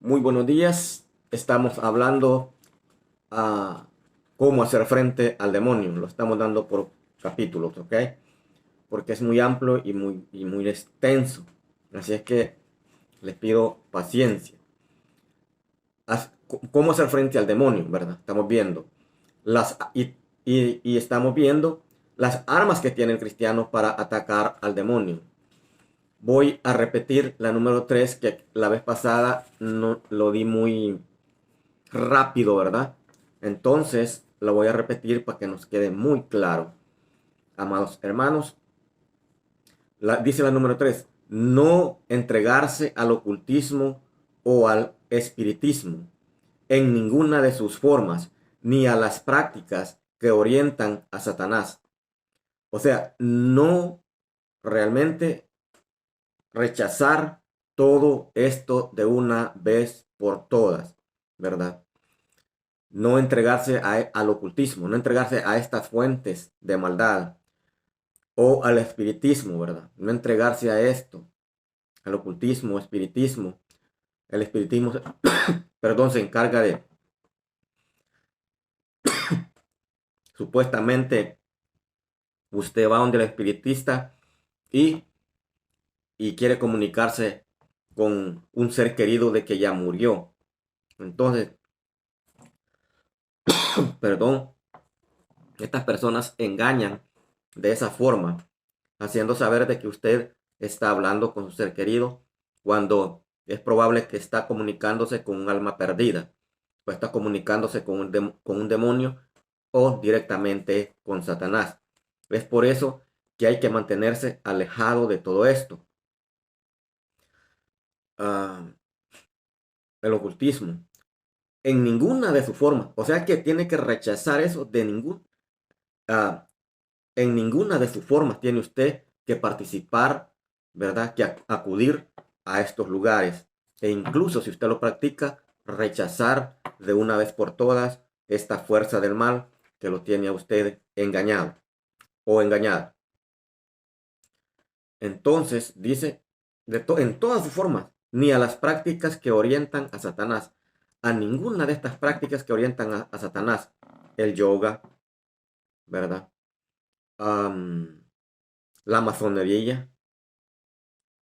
Muy buenos días. Estamos hablando a cómo hacer frente al demonio. Lo estamos dando por capítulos, ¿ok? Porque es muy amplio y muy extenso. Así es que les pido paciencia. ¿Cómo hacer frente al demonio, verdad? Estamos viendo y estamos viendo las armas que tiene el cristiano para atacar al demonio. Voy a repetir la número 3 que la vez pasada no lo di muy rápido, ¿verdad? Entonces, lo voy a repetir para que nos quede muy claro. Amados hermanos, dice la número 3: no entregarse al ocultismo o al espiritismo en ninguna de sus formas, ni a las prácticas que orientan a Satanás. O sea, no realmente rechazar todo esto de una vez por todas, ¿verdad? No entregarse al ocultismo, no entregarse a estas fuentes de maldad o al espiritismo, ¿verdad? No entregarse a esto, al ocultismo, espiritismo. El espiritismo, perdón, se encarga de supuestamente usted va donde el espiritista y, y quiere comunicarse con un ser querido de que ya murió. Entonces, perdón, estas personas engañan de esa forma, haciendo saber de que usted está hablando con su ser querido cuando es probable que está comunicándose con un alma perdida, o está comunicándose con un demonio o directamente con Satanás. Es por eso que hay que mantenerse alejado de todo esto. Ah, el ocultismo, en ninguna de sus formas. O sea que tiene que rechazar eso de ah, en ninguna de sus formas tiene usted que participar, ¿verdad? Que acudir a estos lugares. E incluso si usted lo practica, rechazar de una vez por todas esta fuerza del mal que lo tiene a usted engañado o engañada. Entonces, dice, en todas sus formas, ni a las prácticas que orientan a Satanás, a ninguna de estas prácticas que orientan a Satanás, el yoga, ¿verdad? La masonería,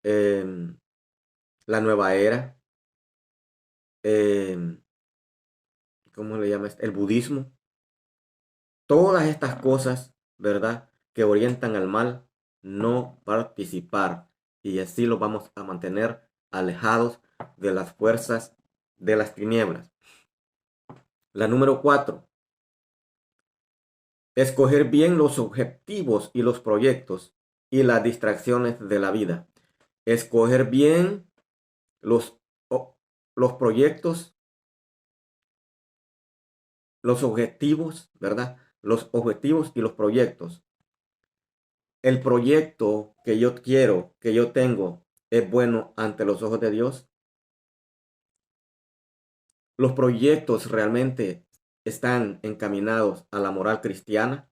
em, la nueva era, em, ¿cómo le llama? El budismo, todas estas cosas, ¿verdad? Que orientan al mal, no participar. Y así los vamos a mantener alejados de las fuerzas de las tinieblas. La número 4: escoger bien los objetivos y los proyectos y las distracciones de la vida. Escoger bien los, los proyectos, los objetivos, ¿verdad? Los objetivos y los proyectos. El proyecto que yo quiero, que yo tengo, es bueno ante los ojos de Dios. Los proyectos realmente están encaminados a la moral cristiana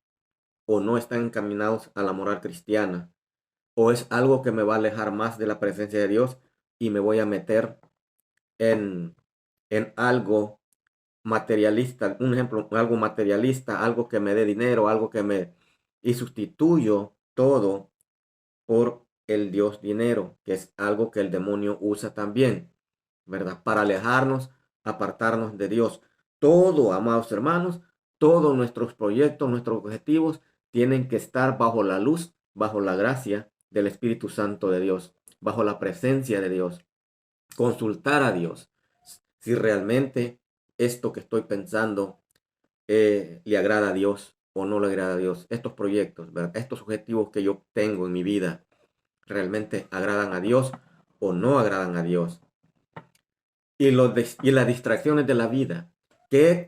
o no están encaminados a la moral cristiana. O es algo que me va a alejar más de la presencia de Dios y me voy a meter en, en algo materialista, un ejemplo, algo materialista, algo que me dé dinero, algo que me... y sustituyo todo por el Dios dinero, que es algo que el demonio usa también, ¿verdad? Para alejarnos, apartarnos de Dios. Todo, amados hermanos, todos nuestros proyectos, nuestros objetivos tienen que estar bajo la luz, bajo la gracia del Espíritu Santo de Dios, bajo la presencia de Dios. Consultar a Dios si realmente esto que estoy pensando le agrada a Dios o no le agrada a Dios. Estos proyectos, ¿verdad? Estos objetivos que yo tengo en mi vida realmente agradan a Dios o no agradan a Dios. Y las distracciones de la vida. ¿Qué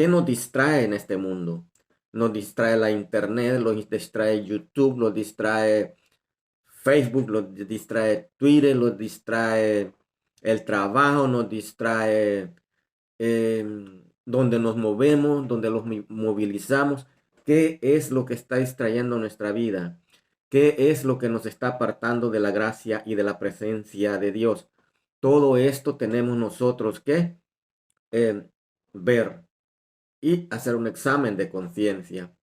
nos distrae en este mundo? Nos distrae la internet, nos distrae YouTube, nos distrae Facebook, nos distrae Twitter, nos distrae el trabajo, nos distrae donde nos movemos, donde los movilizamos. ¿Qué es lo que está distrayendo nuestra vida? ¿Qué es lo que nos está apartando de la gracia y de la presencia de Dios? Todo esto tenemos nosotros que ver y hacer un examen de conciencia.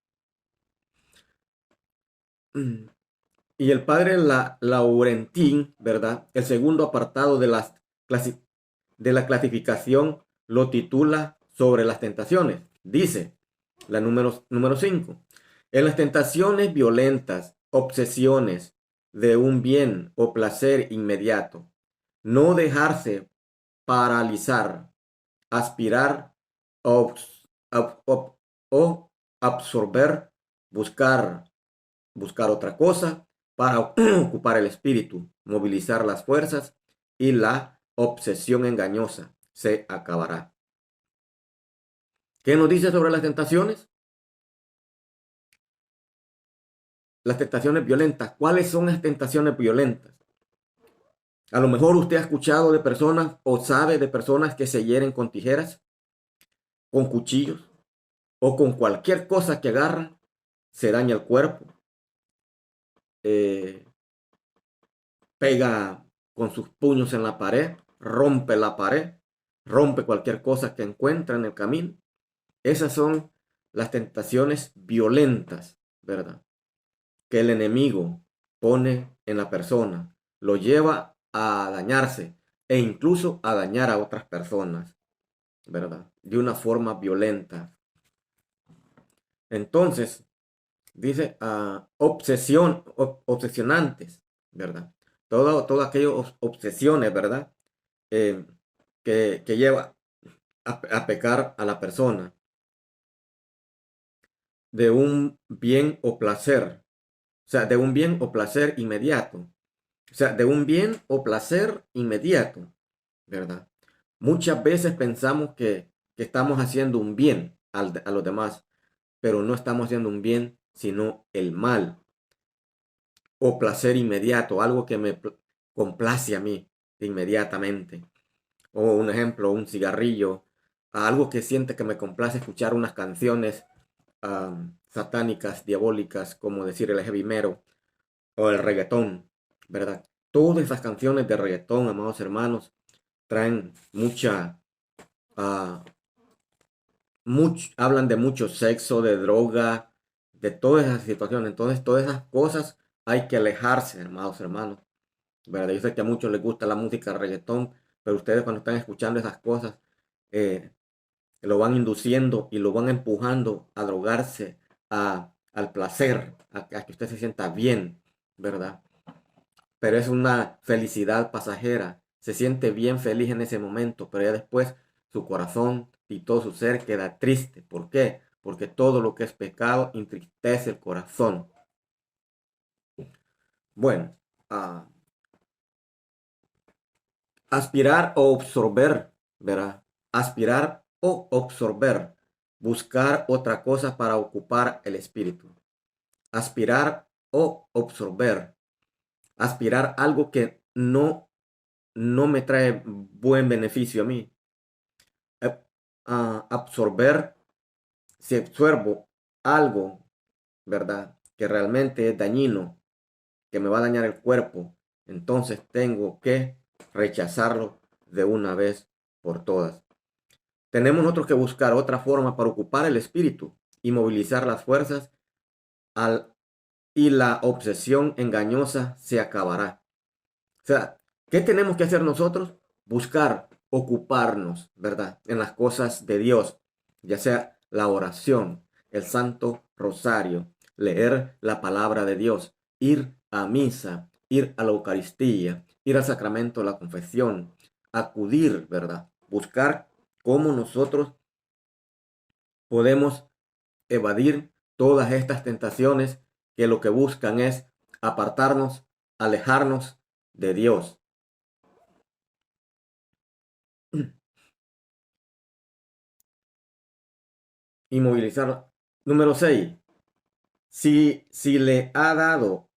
Y el padre Laurentín, ¿verdad? El segundo apartado de la clasificación lo titula sobre las tentaciones. Dice, la número 5. En las tentaciones violentas, obsesiones de un bien o placer inmediato, no dejarse paralizar, aspirar o absorber, buscar otra cosa para ocupar el espíritu, movilizar las fuerzas y la obsesión engañosa se acabará. ¿Qué nos dice sobre las tentaciones? Las tentaciones violentas. ¿Cuáles son las tentaciones violentas? A lo mejor usted ha escuchado de personas o sabe de personas que se hieren con tijeras, con cuchillos o con cualquier cosa que agarran, se daña el cuerpo, pega con sus puños en la pared, rompe cualquier cosa que encuentra en el camino. Esas son las tentaciones violentas, ¿verdad? Que el enemigo pone en la persona, lo lleva a dañarse e incluso a dañar a otras personas, ¿verdad? De una forma violenta. Entonces, dice obsesionantes, ¿verdad? Todo aquello obsesiones, ¿verdad? Eh, que lleva a pecar a la persona de un bien o placer, o sea, de un bien o placer inmediato, o sea, de un bien o placer inmediato, ¿verdad? Muchas veces pensamos que estamos haciendo un bien a los demás, pero no estamos haciendo un bien, sino el mal o placer inmediato, algo que me complace a mí inmediatamente. O un ejemplo, un cigarrillo, algo que siente que me complace escuchar unas canciones satánicas, diabólicas, como decir el heavy metal o el reggaetón, ¿verdad? Todas esas canciones de reggaetón, amados hermanos, traen ah, hablan de mucho sexo, de droga, de todas esas situaciones. Entonces, todas esas cosas hay que alejarse, hermanos, ¿verdad? Yo sé que a muchos les gusta la música reggaetón, pero ustedes cuando están escuchando esas cosas, eh, lo van induciendo y lo van empujando a drogarse, al placer, a que usted se sienta bien, ¿verdad? Pero es una felicidad pasajera. Se siente bien feliz en ese momento, pero ya después su corazón y todo su ser queda triste. ¿Por qué? Porque todo lo que es pecado entristece el corazón. Bueno, aspirar o absorber, ¿verdad? Aspirar o absorber. Buscar otra cosa para ocupar el espíritu. Aspirar o absorber. Aspirar algo que no me trae buen beneficio a mí. Absorber, si absorbo algo, ¿verdad? Que realmente es dañino, que me va a dañar el cuerpo, entonces tengo que rechazarlo de una vez por todas. Tenemos nosotros que buscar otra forma para ocupar el espíritu y movilizar las fuerzas y la obsesión engañosa se acabará. O sea, ¿qué tenemos que hacer nosotros? Buscar ocuparnos, ¿verdad? En las cosas de Dios, ya sea la oración, el Santo Rosario, leer la palabra de Dios, ir a misa, ir a la Eucaristía, ir al sacramento de la confesión, acudir, ¿verdad? Buscar cómo nosotros podemos evadir todas estas tentaciones que lo que buscan es apartarnos, alejarnos de Dios. Inmovilizarla. Número 6. Si le ha dado,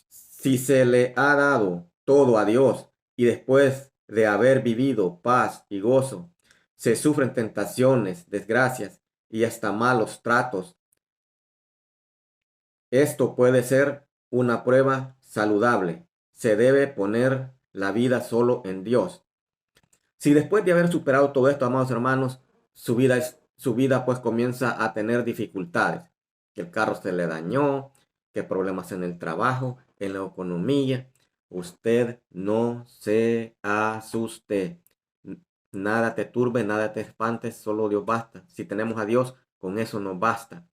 si se le ha dado todo a Dios y después de haber vivido paz y gozo, se sufren tentaciones, desgracias y hasta malos tratos. Esto puede ser una prueba saludable. Se debe poner la vida solo en Dios. Si después de haber superado todo esto, amados hermanos, su vida pues comienza a tener dificultades, que el carro se le dañó, que problemas en el trabajo, en la economía, usted no se asuste. Nada te turbe, nada te espantes, solo Dios basta. Si tenemos a Dios, con eso nos basta.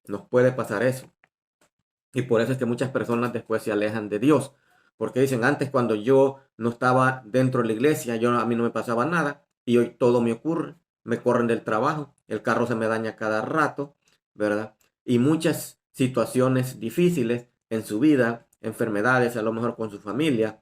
Nos puede pasar eso. Y por eso es que muchas personas después se alejan de Dios. Porque dicen, antes cuando yo no estaba dentro de la iglesia, a mí no me pasaba nada. Y hoy todo me ocurre. Me corren del trabajo. El carro se me daña cada rato, ¿verdad? Y muchas situaciones difíciles en su vida, enfermedades a lo mejor con su familia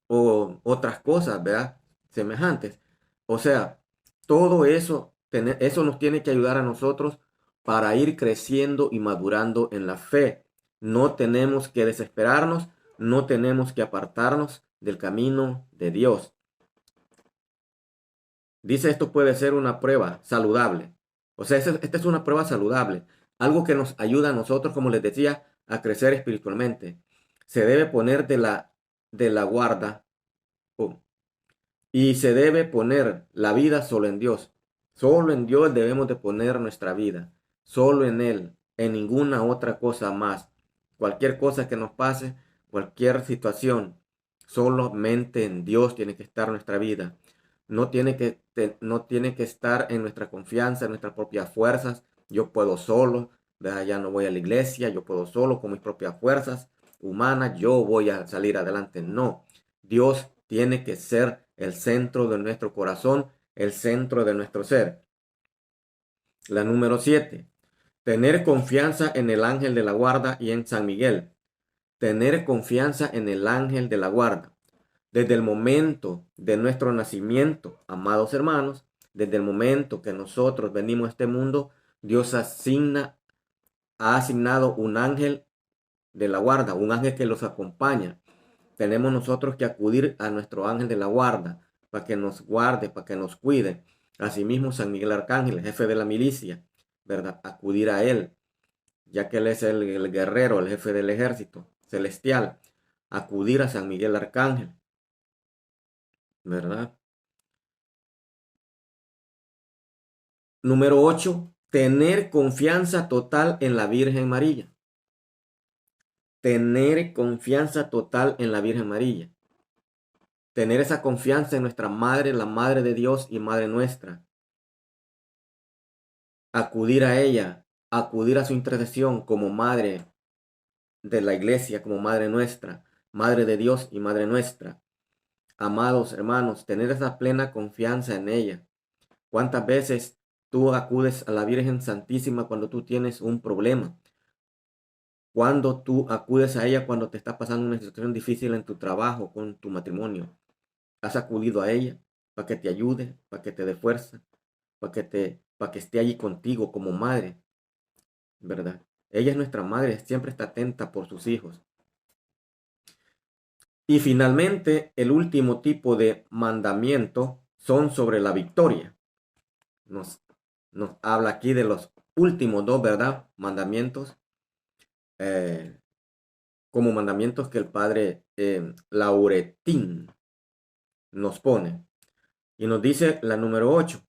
o otras cosas, ¿verdad? Semejantes. O sea, todo eso, eso nos tiene que ayudar a nosotros para ir creciendo y madurando en la fe. No tenemos que desesperarnos, no tenemos que apartarnos del camino de Dios. Dice, esto puede ser una prueba saludable. O sea, esta es una prueba saludable. Algo que nos ayuda a nosotros, como les decía, a crecer espiritualmente. Se debe poner de la guarda. Y se debe poner la vida solo en Dios. Solo en Dios debemos de poner nuestra vida. Solo en Él. En ninguna otra cosa más. Cualquier cosa que nos pase, cualquier situación, solamente en Dios tiene que estar nuestra vida. No tiene que estar en nuestra confianza, en nuestras propias fuerzas. Yo puedo solo, ¿verdad? Ya no voy a la iglesia, yo puedo solo con mis propias fuerzas humanas, yo voy a salir adelante. No, Dios tiene que ser el centro de nuestro corazón, el centro de nuestro ser. La número 7. Tener confianza en el ángel de la guarda y en San Miguel. Tener confianza en el ángel de la guarda. Desde el momento de nuestro nacimiento, amados hermanos, desde el momento que nosotros venimos a este mundo, Dios ha asignado un ángel de la guarda, un ángel que los acompaña. Tenemos nosotros que acudir a nuestro ángel de la guarda para que nos guarde, para que nos cuide. Asimismo, San Miguel Arcángel, jefe de la milicia, ¿verdad? Acudir a él, ya que él es el guerrero, el jefe del ejército celestial. Acudir a San Miguel Arcángel, ¿verdad? Número 8. Tener confianza total en la Virgen María. Tener confianza total en la Virgen María. Tener esa confianza en nuestra Madre, la Madre de Dios y Madre nuestra. Acudir a ella, acudir a su intercesión como Madre de la Iglesia, como Madre nuestra, Madre de Dios y Madre nuestra. Amados hermanos, tener esa plena confianza en ella. ¿Cuántas veces tú acudes a la Virgen Santísima cuando tú tienes un problema? Cuando tú acudes a ella cuando te está pasando una situación difícil en tu trabajo, con tu matrimonio. ¿Has acudido a ella para que te ayude, para que te dé fuerza, para que esté allí contigo como madre, ¿verdad? Ella es nuestra madre, siempre está atenta por sus hijos. Y finalmente, el último tipo de mandamiento son sobre la victoria. Nos habla aquí de los últimos dos, ¿verdad? Mandamientos, eh, como mandamientos que el padre Lauretín nos pone. Y nos dice la número 8.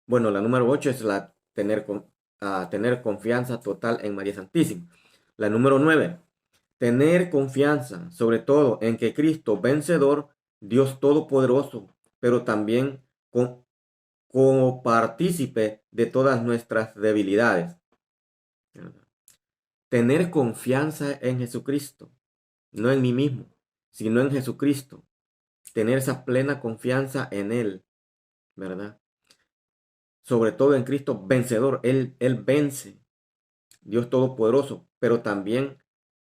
Bueno, la número 8 es tener confianza total en María Santísima. La número 9, tener confianza sobre todo en que Cristo vencedor, Dios Todopoderoso, pero también como partícipe de todas nuestras debilidades. Tener confianza en Jesucristo, no en mí mismo, sino en Jesucristo. Tener esa plena confianza en Él, ¿verdad? Sobre todo en Cristo vencedor. Él vence, Dios Todopoderoso, pero también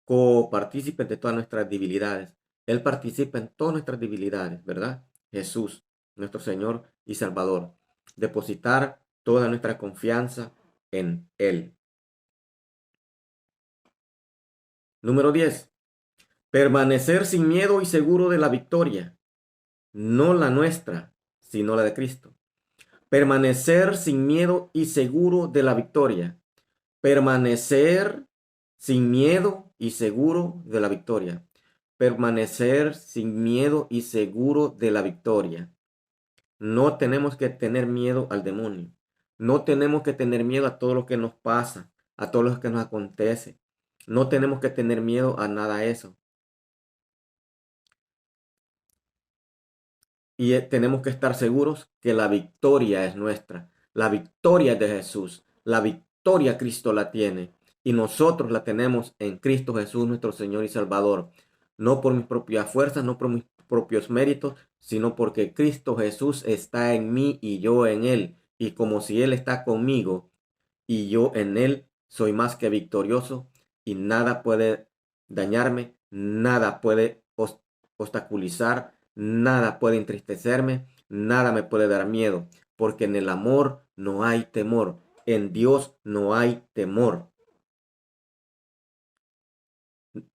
copartícipe de todas nuestras debilidades. Él participa en todas nuestras debilidades, ¿verdad? Jesús, nuestro Señor y Salvador. Depositar toda nuestra confianza en Él. Número 10. Permanecer sin miedo y seguro de la victoria. No la nuestra, sino la de Cristo. Permanecer sin miedo y seguro de la victoria. Permanecer sin miedo y seguro de la victoria. Permanecer sin miedo y seguro de la victoria. No tenemos que tener miedo al demonio. No tenemos que tener miedo a todo lo que nos pasa, a todo lo que nos acontece. No tenemos que tener miedo a nada de eso. Y tenemos que estar seguros que la victoria es nuestra. La victoria es de Jesús. La victoria Cristo la tiene. Y nosotros la tenemos en Cristo Jesús, nuestro Señor y Salvador. No por mis propias fuerzas, no por mis propios méritos, sino porque Cristo Jesús está en mí y yo en Él. Y como si Él está conmigo y yo en Él, soy más que victorioso y nada puede dañarme, nada puede obstaculizar, nada puede entristecerme, nada me puede dar miedo, porque en el amor no hay temor, en Dios no hay temor.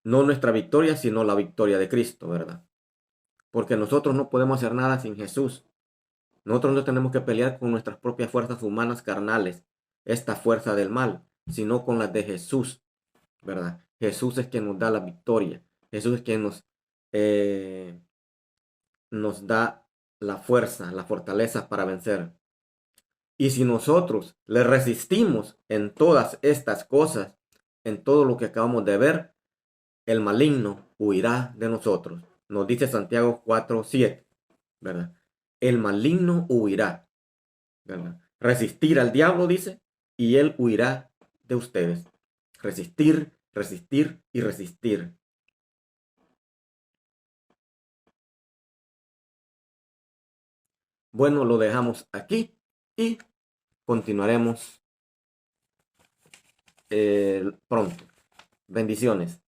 No nuestra victoria, sino la victoria de Cristo, ¿verdad? Porque nosotros no podemos hacer nada sin Jesús. Nosotros no tenemos que pelear con nuestras propias fuerzas humanas carnales, esta fuerza del mal, sino con las de Jesús, ¿verdad? Jesús es quien nos da la victoria. Jesús es quien nos da la fuerza, la fortaleza para vencer. Y si nosotros le resistimos en todas estas cosas, en todo lo que acabamos de ver, el maligno huirá de nosotros. Nos dice Santiago 4:7, ¿verdad? El maligno huirá, ¿verdad? Resistir al diablo, dice, y él huirá de ustedes. Resistir, resistir y resistir. Bueno, lo dejamos aquí y continuaremos pronto. Bendiciones.